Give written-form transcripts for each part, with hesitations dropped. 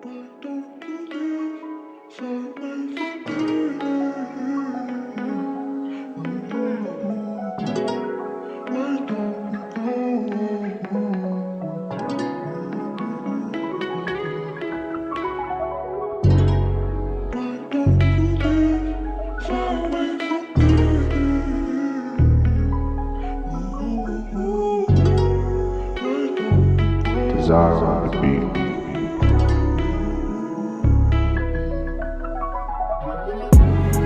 Desire on the beat.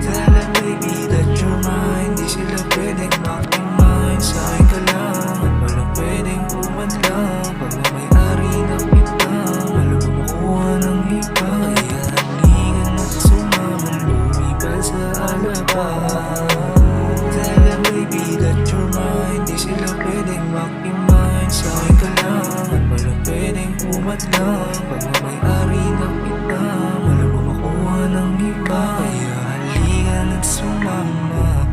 Tell them baby that you're mine. Di sila pwedeng makimine. Sa akin ka lang at walang pwedeng pumadlang. Pag na may-ari ng kita, alam mo makuha ng iba. Kaya halingan at sumaman, lumipas sa alabang. Tell them baby that you're mine. Di sila pwedeng makimine. Sa akin ka lang at walang pwedeng pumadlang. Pag na may-ari ng kita, alam mo makuha ng iba. Kaya halingan at sumama,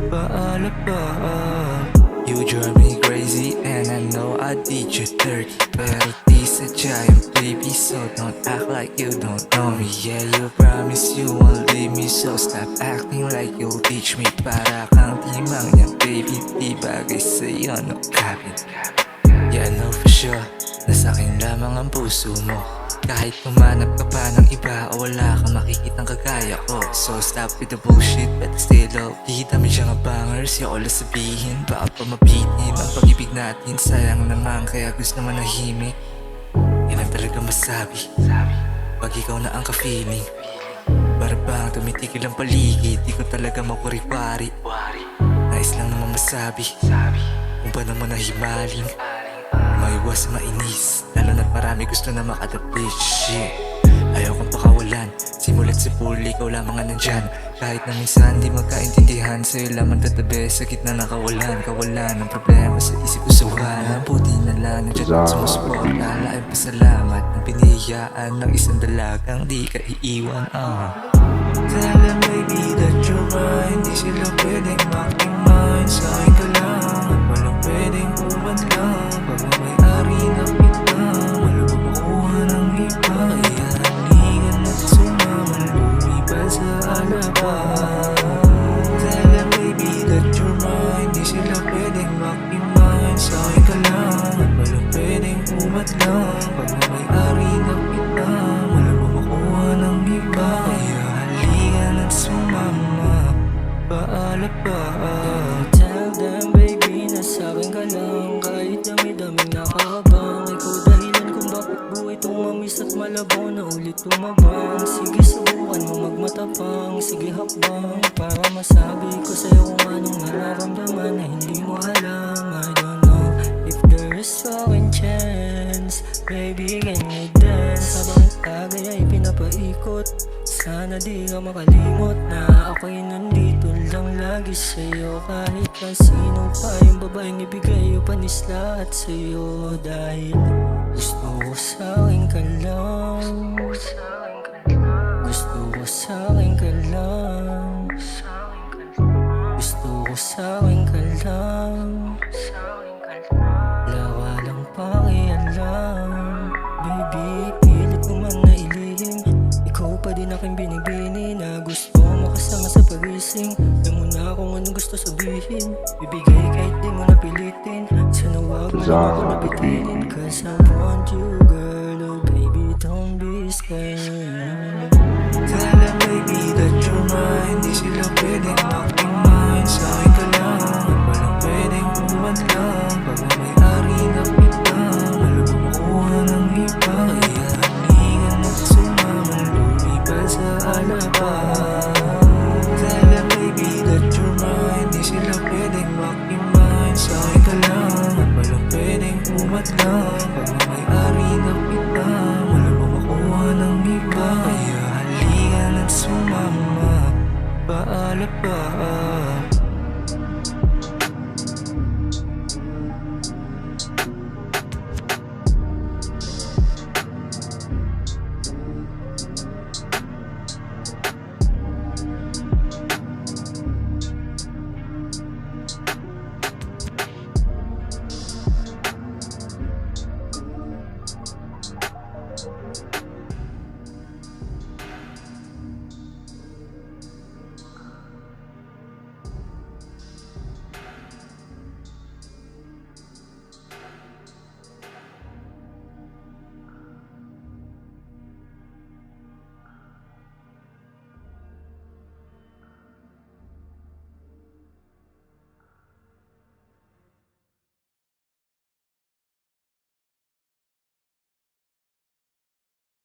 paalabang. You drive me crazy and I know I did you dirty. Pero di sadya yung baby, so don't act like you don't know me. Yeah, you promise you won't leave me, so stop acting like you'll teach me. Para kang timang niya baby, di bagay sa'yo, no kapit. Yeah, I know for sure na sa'kin lamang ang puso mo. Kahit pumanap ka pa ng iba o wala kang makikitang kagaya ko. So stop with the bullshit but stay low. Kita mo siya nga bangers, yung wala sabihin. Baka pa mabitin ang pag-ibig natin. Sayang naman kaya gusto manahimik. Yan ang talaga masabi pag ikaw na ang ka-feeling. Para bang tumitigil ang paligid, di ko talaga makurikwari. Nais lang naman masabi kung paano mo nahimaling. Maiwas mainis, lalo na't marami gusto na makatapit. Shit, ayaw kong pakawalan. Simulat si Puli, ikaw lamang ang nandyan. Kahit na minsan di magkaintindihan, sa'yo lamang tatabi sa gitna ng kawalan ng problema sa isip ko sa walang. Buti na lang nandiyan at sumusuporta. Laking pasalamat ng pinihiyaan ng isang dalagang di ka iiwan. Tell them baby that you're mine. Di sila pwedeng makimine. Sa akin ka lang at walang pwedeng pumadlang. Pag may-ari ng kita, walang makuha ng iba. Kaya halingan at sumaman, lumipas sa alabang. Tell them baby that you're mine. Di sila pwedeng makimine. Sa akin ka lang at walang pwedeng pumadlang. Pag may-ari ng kita, walang makuha ng iba. Kaya halingan at sumama, paalabang. Tell them baby na sa'kin ka lang. Kahit dami-daming nakahabang. Ikaw dahilan kung bakit buhay tumamis at malabong na ulit tumabang. Sige subukan mo magmatapang. Sige hakbang para masabi ko sa'yo kung anong nararamdaman na hindi mo alam. I don't know if there is fucking chance. Baby can you dance? Habang tagay ay pinapaikot, sana di ka makalimot na ako'y nandito lang lagi sa'yo. Kahit na sino pa yung babaeng ibigay o panis lahat sa'yo. Dahil gusto ko sa'kin ka lang. Gusto ko sa'kin ka lang. Gusto ko sa'kin ka lang. Lawa lang pakialam. Baby, pilit ko man na ilihim. Ikaw pa din aking binibini na gusto makasama sa pagising. Alam mo na kung anong gusto sabihin. Bibigay kahit di mo napilitin. Sana wag mo na ako napitinin. Cause I want you girl.